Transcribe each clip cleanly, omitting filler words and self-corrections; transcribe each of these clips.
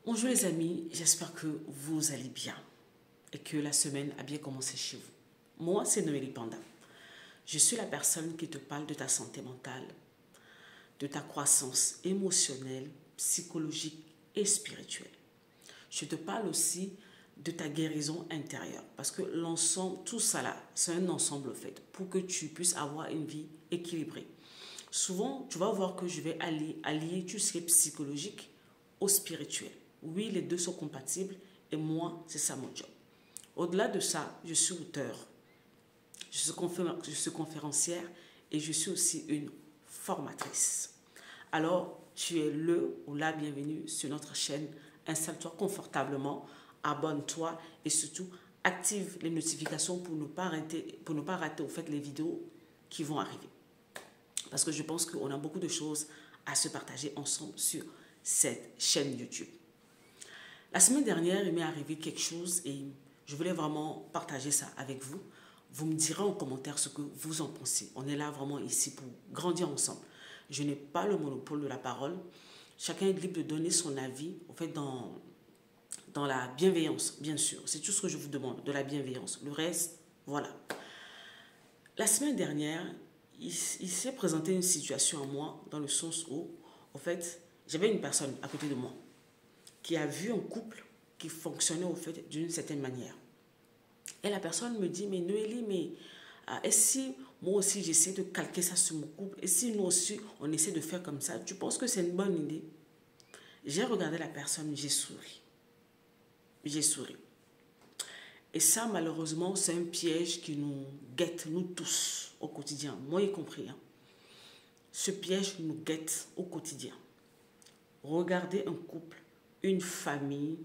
Bonjour les amis, j'espère que vous allez bien et que la semaine a bien commencé chez vous. Moi, c'est Noélie Panda. Je suis la personne qui te parle de ta santé mentale, de ta croissance émotionnelle, psychologique et spirituelle. Je te parle aussi de ta guérison intérieure parce que l'ensemble, tout ça là, c'est un ensemble fait pour que tu puisses avoir une vie équilibrée. Souvent, tu vas voir que je vais allier tout ce qui est psychologique au spirituel. Oui, les deux sont compatibles et moi, c'est ça mon job. Au-delà de ça, je suis auteur, je suis conférencière et je suis aussi une formatrice. Alors, tu es le ou la bienvenue sur notre chaîne. Installe-toi confortablement, abonne-toi et surtout active les notifications pour ne pas rater au fait les vidéos qui vont arriver. Parce que je pense qu'on a beaucoup de choses à se partager ensemble sur cette chaîne YouTube. La semaine dernière, il m'est arrivé quelque chose et je voulais vraiment partager ça avec vous. Vous me direz en commentaire ce que vous en pensez. On est là vraiment ici pour grandir ensemble. Je n'ai pas le monopole de la parole. Chacun est libre de donner son avis, en fait, dans la bienveillance, bien sûr. C'est tout ce que je vous demande, de la bienveillance. Le reste, voilà. La semaine dernière, il s'est présenté une situation à moi dans le sens où, en fait, j'avais une personne à côté de moi qui a vu un couple qui fonctionnait au fait d'une certaine manière. Et la personne me dit, mais Noélie, mais est-ce si moi aussi j'essaie de calquer ça sur mon couple, et si nous aussi on essaie de faire comme ça, tu penses que c'est une bonne idée? J'ai regardé la personne, j'ai souri. J'ai souri. Et ça, malheureusement, c'est un piège qui nous guette, nous tous, au quotidien, moi y compris. Ce piège nous guette au quotidien. Regardez un couple, une famille,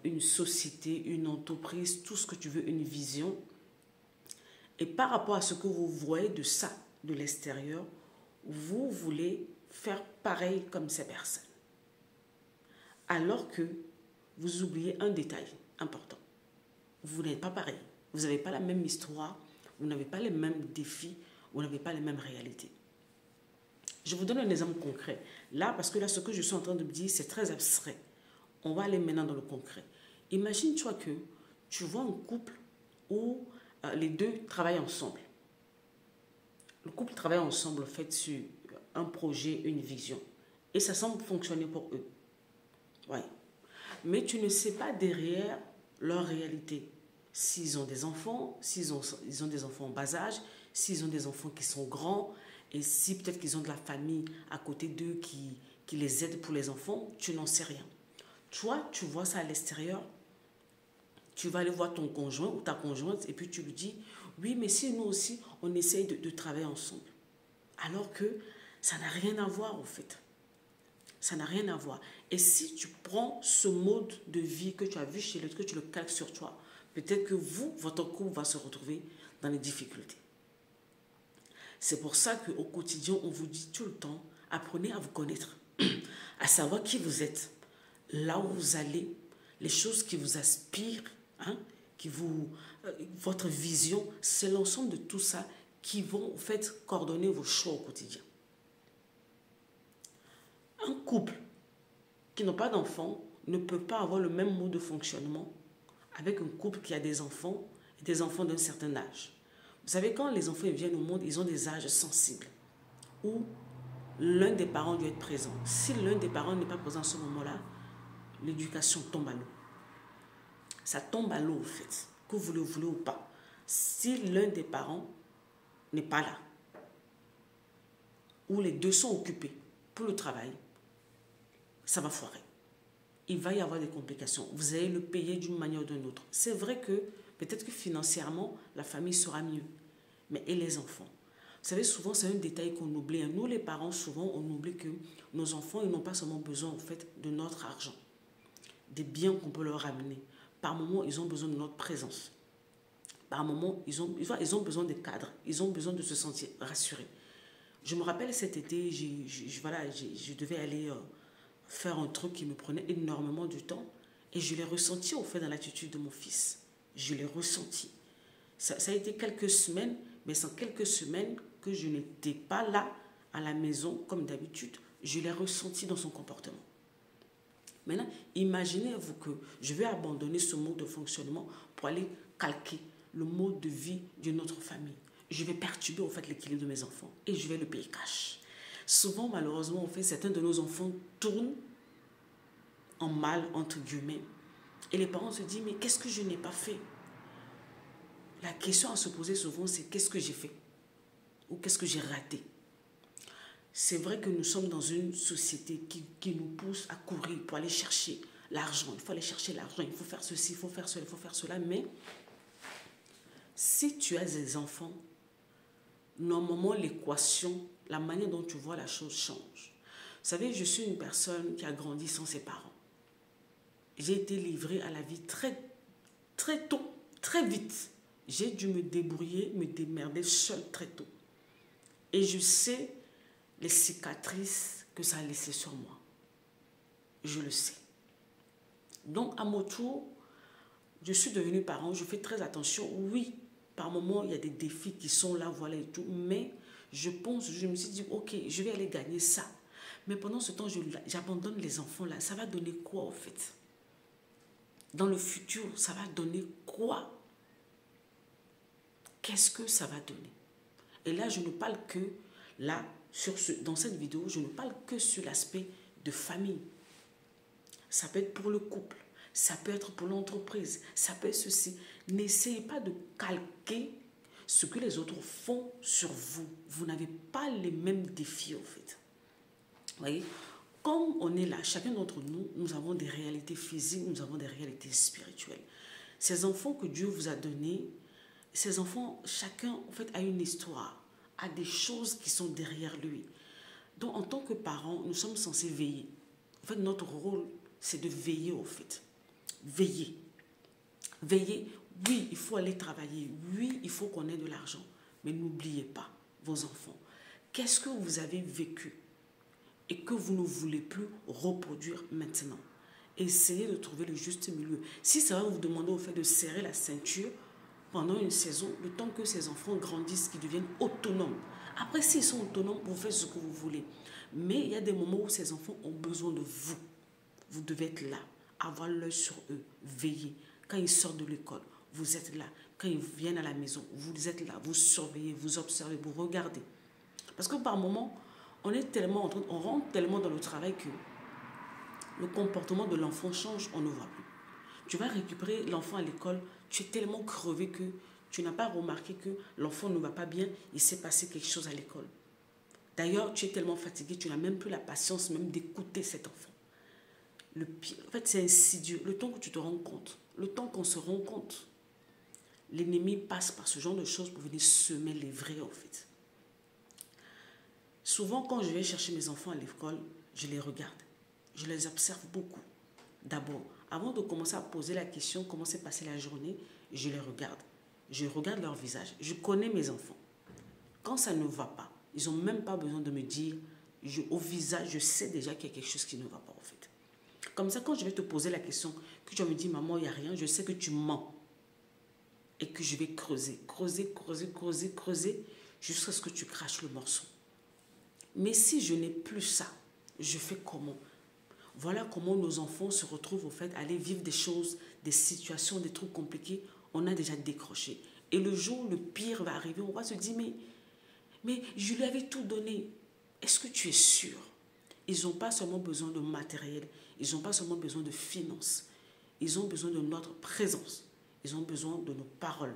une société, une entreprise, tout ce que tu veux, une vision. Et par rapport à ce que vous voyez de ça, de l'extérieur, vous voulez faire pareil comme ces personnes. Alors que vous oubliez un détail important. Vous n'êtes pas pareil. Vous n'avez pas la même histoire, vous n'avez pas les mêmes défis, vous n'avez pas les mêmes réalités. Je vous donne un exemple concret. Là, parce que là, ce que je suis en train de me dire, c'est très abstrait. On va aller maintenant dans le concret. Imagine-toi que tu vois un couple où les deux travaillent ensemble. Le couple travaille ensemble, en fait, sur un projet, une vision. Et ça semble fonctionner pour eux. Ouais. Mais tu ne sais pas derrière leur réalité. S'ils ont des enfants, ils ont des enfants en bas âge, s'ils ont des enfants qui sont grands, et si peut-être qu'ils ont de la famille à côté d'eux qui les aide pour les enfants, tu n'en sais rien. Toi, tu vois ça à l'extérieur, tu vas aller voir ton conjoint ou ta conjointe et puis tu lui dis, oui, mais si nous aussi, on essaye de travailler ensemble. Alors que ça n'a rien à voir, au fait. Ça n'a rien à voir. Et si tu prends ce mode de vie que tu as vu chez l'autre, que tu le calques sur toi, peut-être que votre couple va se retrouver dans les difficultés. C'est pour ça qu'au quotidien, on vous dit tout le temps, apprenez à vous connaître, à savoir qui vous êtes, là où vous allez, les choses qui vous aspirent, votre vision, c'est l'ensemble de tout ça qui vont en fait coordonner vos choix au quotidien. Un couple qui n'a pas d'enfants ne peut pas avoir le même mode de fonctionnement avec un couple qui a des enfants et des enfants d'un certain âge. Vous savez, quand les enfants viennent au monde, ils ont des âges sensibles où l'un des parents doit être présent. Si l'un des parents n'est pas présent à ce moment-là, l'éducation tombe à l'eau. Ça tombe à l'eau, en fait, que vous le voulez ou pas. Si l'un des parents n'est pas là, ou les deux sont occupés pour le travail, ça va foirer. Il va y avoir des complications. Vous allez le payer d'une manière ou d'une autre. C'est vrai que peut-être que financièrement, la famille sera mieux. Mais et les enfants? Vous savez, souvent, c'est un détail qu'on oublie. Nous, les parents, souvent, on oublie que nos enfants, ils n'ont pas seulement besoin, en fait, de notre argent, des biens qu'on peut leur ramener. Par moment, ils ont besoin de notre présence. Par moment, ils ont besoin des cadres. Ils ont besoin de se sentir rassurés. Je me rappelle cet été, je devais aller faire un truc qui me prenait énormément du temps. Et je l'ai ressenti, au fait, dans l'attitude de mon fils. Je l'ai ressenti. Ça a été quelques semaines, mais sans quelques semaines que je n'étais pas là, à la maison, comme d'habitude. Je l'ai ressenti dans son comportement. Maintenant, imaginez-vous que je vais abandonner ce mode de fonctionnement pour aller calquer le mode de vie d'une autre famille. Je vais perturber en fait l'équilibre de mes enfants et je vais le payer cash. Souvent, malheureusement, en fait, certains de nos enfants tournent en mal, entre guillemets. Et les parents se disent, mais qu'est-ce que je n'ai pas fait? La question à se poser souvent, c'est qu'est-ce que j'ai fait? Ou qu'est-ce que j'ai raté? C'est vrai que nous sommes dans une société qui nous pousse à courir pour aller chercher l'argent. Il faut aller chercher l'argent, il faut faire ceci, il faut faire cela, il faut faire cela. Mais si tu as des enfants, normalement l'équation, la manière dont tu vois la chose change. Vous savez, je suis une personne qui a grandi sans ses parents. J'ai été livrée à la vie très tôt, très vite. J'ai dû me débrouiller, me démerder seule très tôt. Et je sais les cicatrices que ça a laissées sur moi. Je le sais. Donc, à mon tour, je suis devenue parent, je fais très attention. Oui, par moments, il y a des défis qui sont là, voilà et tout. Mais je me suis dit, ok, je vais aller gagner ça. Mais pendant ce temps, j'abandonne les enfants là. Ça va donner quoi, en fait? Dans le futur, ça va donner quoi? Qu'est-ce que ça va donner? Et là, je ne parle que, là, dans cette vidéo, je ne parle que sur l'aspect de famille. Ça peut être pour le couple, ça peut être pour l'entreprise, ça peut être ceci. N'essayez pas de calquer ce que les autres font sur vous. Vous n'avez pas les mêmes défis, en fait. Vous voyez? Comme on est là, chacun d'entre nous, nous avons des réalités physiques, nous avons des réalités spirituelles. Ces enfants que Dieu vous a donnés, ces enfants, chacun en fait a une histoire, a des choses qui sont derrière lui. Donc en tant que parents, nous sommes censés veiller. En fait, notre rôle, c'est de veiller au fait. Veiller. Veiller, oui, il faut aller travailler. Oui, il faut qu'on ait de l'argent. Mais n'oubliez pas vos enfants. Qu'est-ce que vous avez vécu et que vous ne voulez plus reproduire maintenant? Essayez de trouver le juste milieu. Si ça va vous demander au fait de serrer la ceinture pendant une saison, le temps que ces enfants grandissent, qu'ils deviennent autonomes. Après, s'ils sont autonomes, vous faites ce que vous voulez. Mais il y a des moments où ces enfants ont besoin de vous. Vous devez être là, avoir l'œil sur eux, veiller. Quand ils sortent de l'école, vous êtes là. Quand ils viennent à la maison, vous êtes là, vous surveillez, vous observez, vous regardez. Parce que par moments, on rentre tellement dans le travail que le comportement de l'enfant change, on ne voit plus. Tu vas récupérer l'enfant à l'école, tu es tellement crevé que tu n'as pas remarqué que l'enfant ne va pas bien, il s'est passé quelque chose à l'école. D'ailleurs, tu es tellement fatigué, tu n'as même plus la patience même d'écouter cet enfant. Le pire, en fait, c'est insidieux. Le temps que tu te rends compte, le temps qu'on se rend compte, l'ennemi passe par ce genre de choses pour venir semer les vrais, en fait. Souvent, quand je vais chercher mes enfants à l'école, je les regarde. Je les observe beaucoup. D'abord, avant de commencer à poser la question comment s'est passée la journée, je les regarde. Je regarde leur visage. Je connais mes enfants. Quand ça ne va pas, ils n'ont même pas besoin de me dire, au visage, je sais déjà qu'il y a quelque chose qui ne va pas, en fait. Comme ça, quand je vais te poser la question, que tu vas me dire, maman, il n'y a rien, je sais que tu mens. Et que je vais creuser, jusqu'à ce que tu craches le morceau. Mais si je n'ai plus ça, je fais comment? Voilà comment nos enfants se retrouvent au fait à aller vivre des choses, des situations, des trucs compliqués. On a déjà décroché. Et le jour où le pire va arriver, on va se dire, mais je lui avais tout donné. Est-ce que tu es sûr? Ils n'ont pas seulement besoin de matériel, ils n'ont pas seulement besoin de finances. Ils ont besoin de notre présence. Ils ont besoin de nos paroles.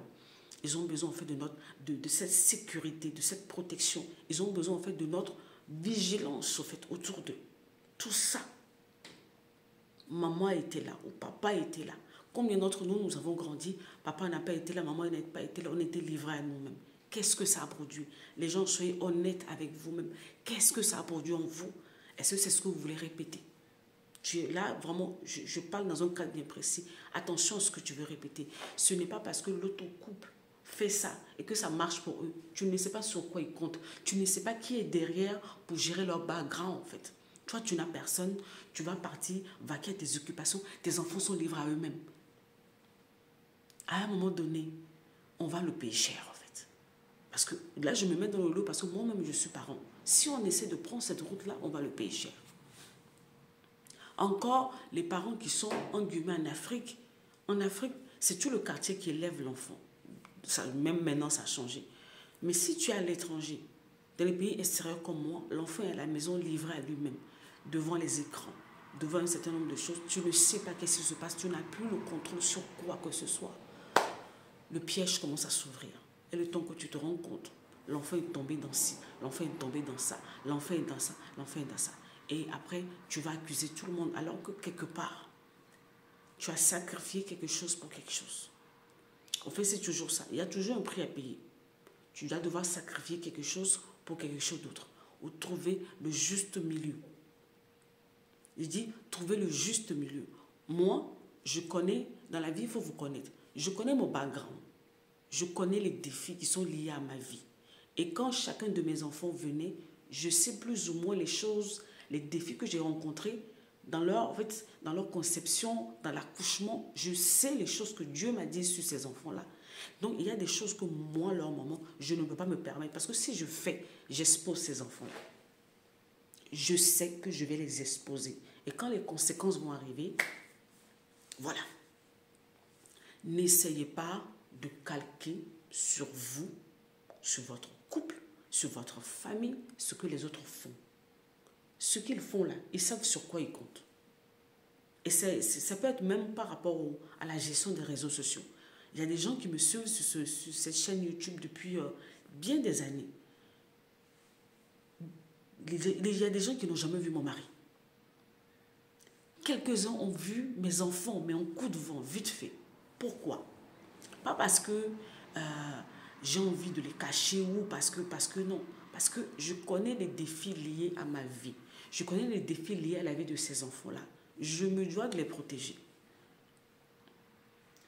Ils ont besoin en fait de cette sécurité, de cette protection. Ils ont besoin en fait de notre vigilance au fait autour d'eux. Tout ça. Maman était là ou papa était là. Combien d'entre nous, nous avons grandi, papa n'a pas été là, maman n'a pas été là, on était livrés à nous-mêmes. Qu'est-ce que ça a produit? Les gens, soyez honnêtes avec vous-même. Qu'est-ce que ça a produit en vous? Est-ce que c'est ce que vous voulez répéter? Tu es là, vraiment, je parle dans un cadre bien précis. Attention à ce que tu veux répéter. Ce n'est pas parce que l'autre couple fait ça et que ça marche pour eux. Tu ne sais pas sur quoi ils comptent. Tu ne sais pas qui est derrière pour gérer leur background, en fait. Toi, tu n'as personne, tu vas partir, vaquer à tes occupations, tes enfants sont livrés à eux-mêmes. À un moment donné, on va le payer cher, en fait. Parce que là, je me mets dans le lot parce que moi-même, je suis parent. Si on essaie de prendre cette route-là, on va le payer cher. Encore, les parents qui sont en guillemets en Afrique, c'est tout le quartier qui élève l'enfant. Même maintenant, ça a changé. Mais si tu es à l'étranger, dans les pays extérieurs comme moi, l'enfant est à la maison livré à lui-même, devant les écrans, devant un certain nombre de choses. Tu ne sais pas qu'est-ce qui se passe, tu n'as plus le contrôle sur quoi que ce soit. Le piège commence à s'ouvrir. Et le temps que tu te rends compte, l'enfant est tombé dans ci, l'enfant est tombé dans ça, l'enfant est dans ça, l'enfant est dans ça. Et après, tu vas accuser tout le monde, alors que quelque part, tu as sacrifié quelque chose pour quelque chose. En fait, c'est toujours ça. Il y a toujours un prix à payer. Tu dois devoir sacrifier quelque chose pour quelque chose d'autre. Ou trouver le juste milieu. Il dit, trouver le juste milieu. Moi, je connais, dans la vie, il faut vous connaître. Je connais mon background. Je connais les défis qui sont liés à ma vie. Et quand chacun de mes enfants venait, je sais plus ou moins les choses, les défis que j'ai rencontrés dans leur conception, dans l'accouchement. Je sais les choses que Dieu m'a dit sur ces enfants-là. Donc, il y a des choses que moi, leur maman, je ne peux pas me permettre. Parce que si je fais, j'expose ces enfants-là. Je sais que je vais les exposer. Et quand les conséquences vont arriver, voilà. N'essayez pas de calquer sur vous, sur votre couple, sur votre famille, ce que les autres font. Ce qu'ils font là, ils savent sur quoi ils comptent. Et ça peut être même par rapport à la gestion des réseaux sociaux. Il y a des gens qui me suivent sur cette chaîne YouTube depuis bien des années. Il y a des gens qui n'ont jamais vu mon mari. Quelques-uns ont vu mes enfants, mais en coup de vent, vite fait. Pourquoi? Pas parce que j'ai envie de les cacher ou parce que non. Parce que je connais les défis liés à ma vie. Je connais les défis liés à la vie de ces enfants-là. Je me dois de les protéger.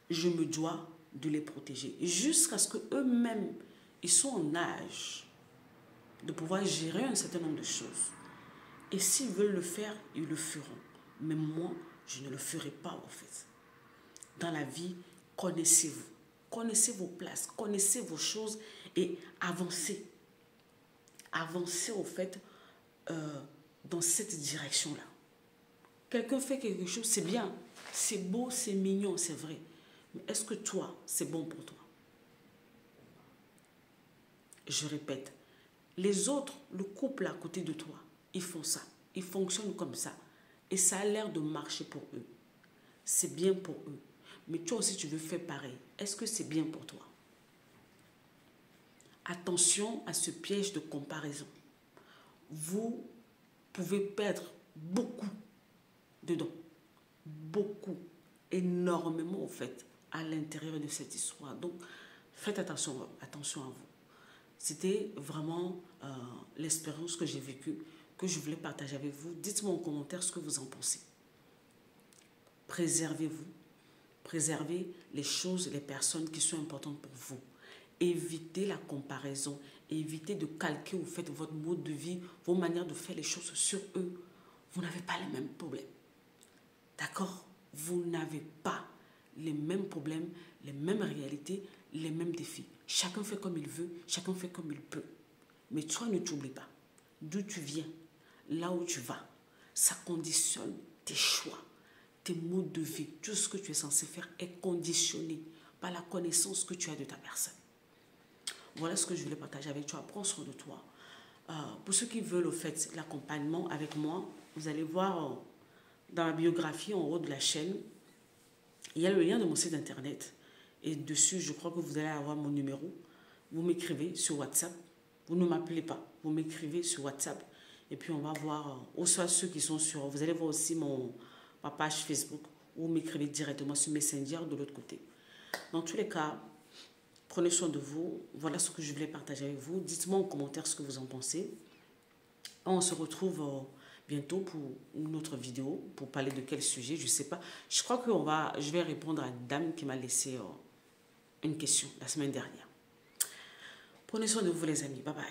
Je me dois de les protéger. Jusqu'à ce qu'eux-mêmes, ils soient en âge de pouvoir gérer un certain nombre de choses. Et s'ils veulent le faire, ils le feront. Mais moi, je ne le ferai pas en fait. Dans la vie, connaissez-vous. Connaissez vos places, connaissez vos choses et avancez. Avancez au fait dans cette direction-là. Quelqu'un fait quelque chose, c'est bien, c'est beau, c'est mignon, c'est vrai. Mais est-ce que toi, c'est bon pour toi? Je répète, les autres, le couple à côté de toi, ils font ça. Ils fonctionnent comme ça. Et ça a l'air de marcher pour eux. C'est bien pour eux. Mais toi aussi, tu veux faire pareil. Est-ce que c'est bien pour toi? Attention à ce piège de comparaison. Vous pouvez perdre beaucoup dedans. Beaucoup. Énormément, en fait, à l'intérieur de cette histoire. Donc, faites attention à vous. C'était vraiment l'expérience que j'ai vécue, que je voulais partager avec vous. Dites-moi en commentaire ce que vous en pensez. Préservez-vous. Préservez les choses, les personnes qui sont importantes pour vous. Évitez la comparaison. Évitez de calquer au fait votre mode de vie, vos manières de faire les choses sur eux. Vous n'avez pas les mêmes problèmes. D'accord? Vous n'avez pas les mêmes problèmes, les mêmes réalités, les mêmes défis. Chacun fait comme il veut, chacun fait comme il peut. Mais toi, ne t'oublie pas. D'où tu viens, là où tu vas, ça conditionne tes choix, tes modes de vie. Tout ce que tu es censé faire est conditionné par la connaissance que tu as de ta personne. Voilà ce que je voulais partager avec toi. Prends soin de toi. Pour ceux qui veulent au fait l'accompagnement avec moi, vous allez voir dans la biographie en haut de la chaîne, il y a le lien de mon site internet. Et dessus, je crois que vous allez avoir mon numéro. Vous m'écrivez sur WhatsApp. Vous ne m'appelez pas. Vous m'écrivez sur WhatsApp. Et puis, on va voir, ou soit ceux qui sont sur... Vous allez voir aussi ma page Facebook, ou m'écrivez directement sur Messenger de l'autre côté. Dans tous les cas, prenez soin de vous. Voilà ce que je voulais partager avec vous. Dites-moi en commentaire ce que vous en pensez. On se retrouve bientôt pour une autre vidéo, pour parler de quel sujet, je ne sais pas. Je crois que je vais répondre à une dame qui m'a laissé une question la semaine dernière. Prenez soin de vous les amis. Bye bye.